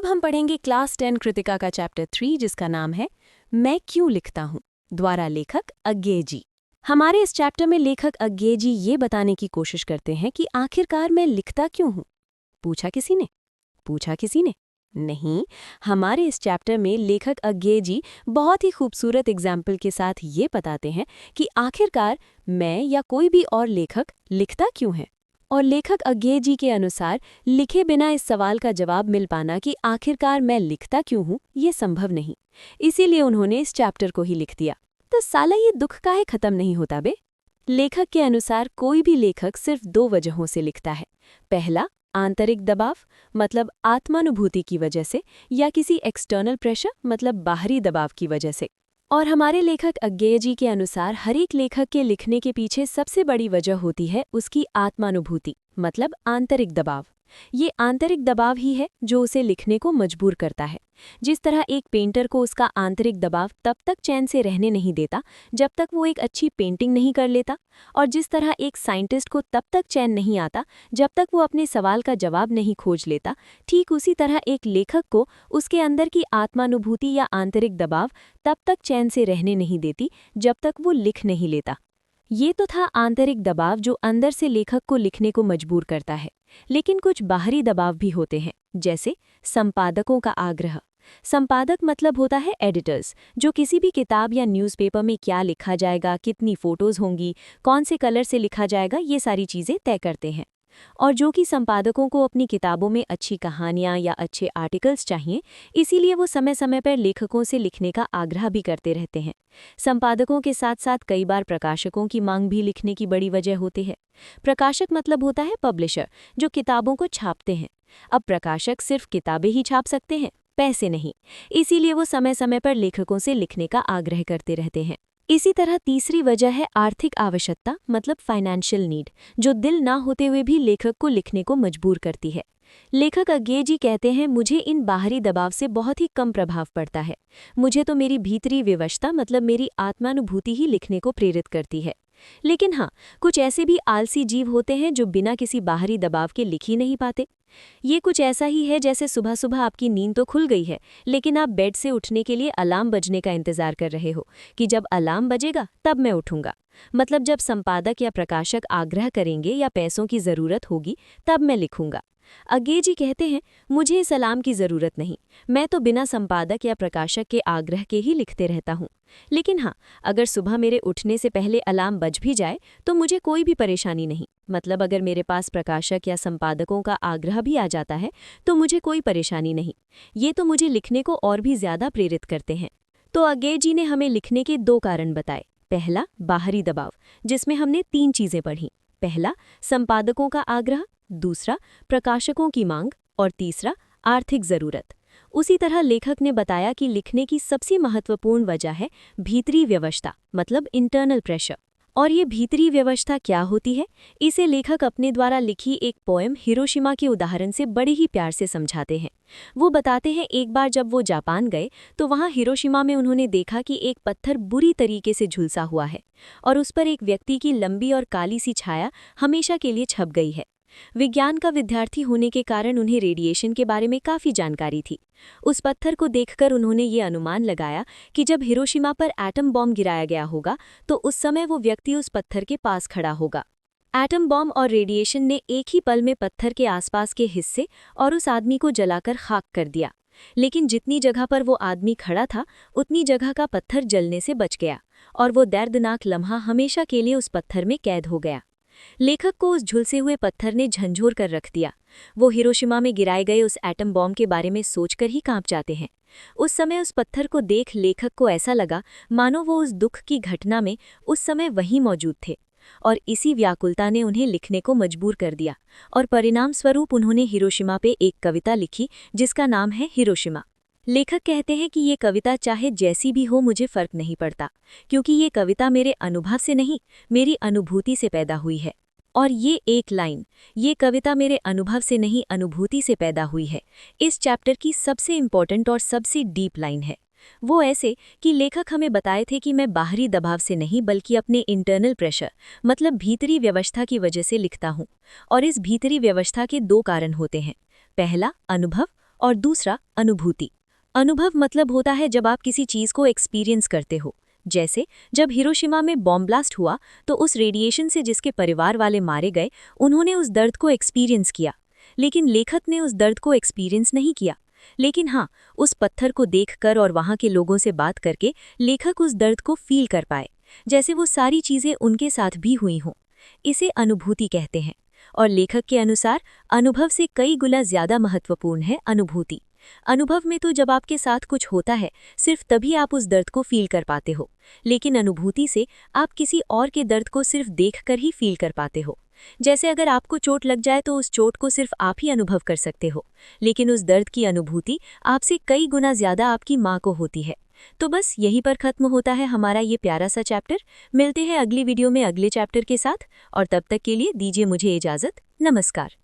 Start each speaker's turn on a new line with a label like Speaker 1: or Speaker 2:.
Speaker 1: अब हम पढ़ेंगे क्लास 10 कृतिका का चैप्टर 3 जिसका नाम है मैं क्यों लिखता हूँ द्वारा लेखक अज्ञेय जी। हमारे इस चैप्टर में लेखक अज्ञेय जी ये बताने की कोशिश करते हैं कि आखिरकार मैं लिखता क्यों हूँ। पूछा किसी ने नहीं। हमारे इस चैप्टर में लेखक अज्ञेय जी बहुत ही खूबसूरत एग्जाम्पल के साथ ये बताते हैं कि आखिरकार मैं या कोई भी और लेखक लिखता क्यों है। और लेखक अज्ञेय जी के अनुसार लिखे बिना इस सवाल का जवाब मिल पाना कि आखिरकार मैं लिखता क्यों हूँ ये संभव नहीं। इसीलिए उन्होंने इस चैप्टर को ही लिख दिया। तो साला ये दुख काहे खत्म नहीं होता बे। लेखक के अनुसार कोई भी लेखक सिर्फ 2 वजहों से लिखता है। पहला, आंतरिक दबाव मतलब आत्मानुभूति की वजह से, या किसी एक्सटर्नल प्रेशर मतलब बाहरी दबाव की वजह से। और हमारे लेखक अज्ञेय जी के अनुसार हर एक लेखक के लिखने के पीछे सबसे बड़ी वजह होती है उसकी आत्मानुभूति मतलब आंतरिक दबाव। ये आंतरिक दबाव ही है जो उसे लिखने को मजबूर करता है। जिस तरह एक पेंटर को उसका आंतरिक दबाव तब तक चैन से रहने नहीं देता जब तक वो एक अच्छी पेंटिंग नहीं कर लेता, और जिस तरह एक साइंटिस्ट को तब तक चैन नहीं आता जब तक वो अपने सवाल का जवाब नहीं खोज लेता, ठीक उसी तरह एक लेखक को उसके अंदर की आत्मानुभूति या आंतरिक दबाव तब तक चैन से रहने नहीं देती जब तक वो लिख नहीं लेता। ये तो था आंतरिक दबाव जो अंदर से लेखक को लिखने को मजबूर करता है। लेकिन कुछ बाहरी दबाव भी होते हैं, जैसे संपादकों का आग्रह। संपादक मतलब होता है एडिटर्स, जो किसी भी किताब या न्यूज़पेपर में क्या लिखा जाएगा, कितनी फोटोज़ होंगी, कौन से कलर से लिखा जाएगा, ये सारी चीज़ें तय करते हैं। और जो कि संपादकों को अपनी किताबों में अच्छी कहानियाँ या अच्छे आर्टिकल्स चाहिए, इसीलिए वो समय समय पर लेखकों से लिखने का आग्रह भी करते रहते हैं। संपादकों के साथ साथ कई बार प्रकाशकों की मांग भी लिखने की बड़ी वजह होती है। प्रकाशक मतलब होता है पब्लिशर, जो किताबों को छापते हैं। अब प्रकाशक सिर्फ किताबें ही छाप सकते हैं, पैसे नहीं। इसीलिए वो समय समय पर लेखकों से लिखने का आग्रह करते रहते हैं। इसी तरह तीसरी वजह है आर्थिक आवश्यकता मतलब फाइनेंशियल नीड, जो दिल ना होते हुए भी लेखक को लिखने को मजबूर करती है। लेखक अज्ञेय जी कहते हैं, मुझे इन बाहरी दबाव से बहुत ही कम प्रभाव पड़ता है। मुझे तो मेरी भीतरी विवशता मतलब मेरी आत्मानुभूति ही लिखने को प्रेरित करती है। लेकिन हाँ, कुछ ऐसे भी आलसी जीव होते हैं जो बिना किसी बाहरी दबाव के लिख ही नहीं पाते। ये कुछ ऐसा ही है जैसे सुबह सुबह आपकी नींद तो खुल गई है, लेकिन आप बेड से उठने के लिए अलार्म बजने का इंतजार कर रहे हो कि जब अलार्म बजेगा तब मैं उठूंगा। मतलब जब संपादक या प्रकाशक आग्रह करेंगे या पैसों की ज़रूरत होगी तब मैं लिखूंगा। अज्ञेय जी कहते हैं, मुझे इस अलार्म की ज़रूरत नहीं, मैं तो बिना संपादक या प्रकाशक के आग्रह के ही लिखते रहता हूँ। लेकिन हाँ, अगर सुबह मेरे उठने से पहले अलार्म बज भी जाए तो मुझे कोई भी परेशानी नहीं। मतलब अगर मेरे पास प्रकाशक या संपादकों का आग्रह भी आ जाता है तो मुझे कोई परेशानी नहीं। ये तो मुझे लिखने को और भी ज़्यादा प्रेरित करते हैं। तो अज्ञेय जी ने हमें लिखने के 2 कारण बताए। पहला, बाहरी दबाव, जिसमें हमने 3 चीज़ें पढ़ी। पहला, संपादकों का आग्रह, दूसरा, प्रकाशकों की मांग, और तीसरा, आर्थिक ज़रूरत। उसी तरह लेखक ने बताया कि लिखने की सबसे महत्वपूर्ण वजह है भीतरी व्यवस्था मतलब इंटरनल प्रेशर। और ये भीतरी व्यवस्था क्या होती है, इसे लेखक अपने द्वारा लिखी एक पोएम हिरोशिमा के उदाहरण से बड़े ही प्यार से समझाते हैं। वो बताते हैं, एक बार जब वो जापान गए तो वहाँ हिरोशिमा में उन्होंने देखा कि एक पत्थर बुरी तरीके से झुलसा हुआ है और उस पर एक व्यक्ति की लंबी और काली सी छाया हमेशा के लिए छप गई है। विज्ञान का विद्यार्थी होने के कारण उन्हें रेडिएशन के बारे में काफ़ी जानकारी थी। उस पत्थर को देखकर उन्होंने ये अनुमान लगाया कि जब हिरोशिमा पर एटम बॉम्ब गिराया गया होगा तो उस समय वो व्यक्ति उस पत्थर के पास खड़ा होगा। एटम बॉम्ब और रेडिएशन ने एक ही पल में पत्थर के आसपास के हिस्से और उस आदमी को जलाकर खाक कर दिया। लेकिन जितनी जगह पर वो आदमी खड़ा था उतनी जगह का पत्थर जलने से बच गया और वो दर्दनाक लम्हा हमेशा के लिए उस पत्थर में कैद हो गया। लेखक को उस झुलसे हुए पत्थर ने झंझोर कर रख दिया। वो हिरोशिमा में गिराए गए उस एटम बॉम्ब के बारे में सोचकर ही कांप जाते हैं। उस समय उस पत्थर को देख लेखक को ऐसा लगा मानो वो उस दुख की घटना में उस समय वहीं मौजूद थे, और इसी व्याकुलता ने उन्हें लिखने को मजबूर कर दिया। और परिणाम स्वरूप उन्होंने हिरोशिमा पे एक कविता लिखी जिसका नाम है हिरोशिमा। लेखक कहते हैं कि ये कविता चाहे जैसी भी हो मुझे फर्क नहीं पड़ता, क्योंकि ये कविता मेरे अनुभव से नहीं, मेरी अनुभूति से पैदा हुई है। और ये एक लाइन, ये कविता मेरे अनुभव से नहीं अनुभूति से पैदा हुई है, इस चैप्टर की सबसे इम्पोर्टेंट और सबसे डीप लाइन है। वो ऐसे कि लेखक हमें बताए थे कि मैं बाहरी दबाव से नहीं बल्कि अपने इंटरनल प्रेशर मतलब भीतरी व्यवस्था की वजह से लिखता हूँ। और इस भीतरी व्यवस्था के 2 कारण होते हैं। पहला, अनुभव और दूसरा अनुभूति। अनुभव मतलब होता है जब आप किसी चीज को एक्सपीरियंस करते हो। जैसे जब हिरोशिमा में बॉम्ब ब्लास्ट हुआ तो उस रेडिएशन से जिसके परिवार वाले मारे गए, उन्होंने उस दर्द को एक्सपीरियंस किया। लेकिन लेखक ने उस दर्द को एक्सपीरियंस नहीं किया। लेकिन हाँ, उस पत्थर को देखकर और वहाँ के लोगों से बात करके लेखक उस दर्द को फील कर पाए, जैसे वो सारी चीज़ें उनके साथ भी हुई हों। इसे अनुभूति कहते हैं। और लेखक के अनुसार अनुभव से कई गुना ज़्यादा महत्वपूर्ण है अनुभूति। अनुभव में तो जब आपके साथ कुछ होता है, सिर्फ तभी आप उस दर्द को फील कर पाते हो। लेकिन अनुभूति से आप किसी और के दर्द को सिर्फ देखकर ही फील कर पाते हो। जैसे अगर आपको चोट लग जाए तो उस चोट को सिर्फ आप ही अनुभव कर सकते हो, लेकिन उस दर्द की अनुभूति आपसे कई गुना ज़्यादा आपकी माँ को होती है। तो बस यहीं पर खत्म होता है हमारा ये प्यारा सा चैप्टर। मिलते हैं अगली वीडियो में अगले चैप्टर के साथ, और तब तक के लिए दीजिए मुझे इजाज़त। नमस्कार।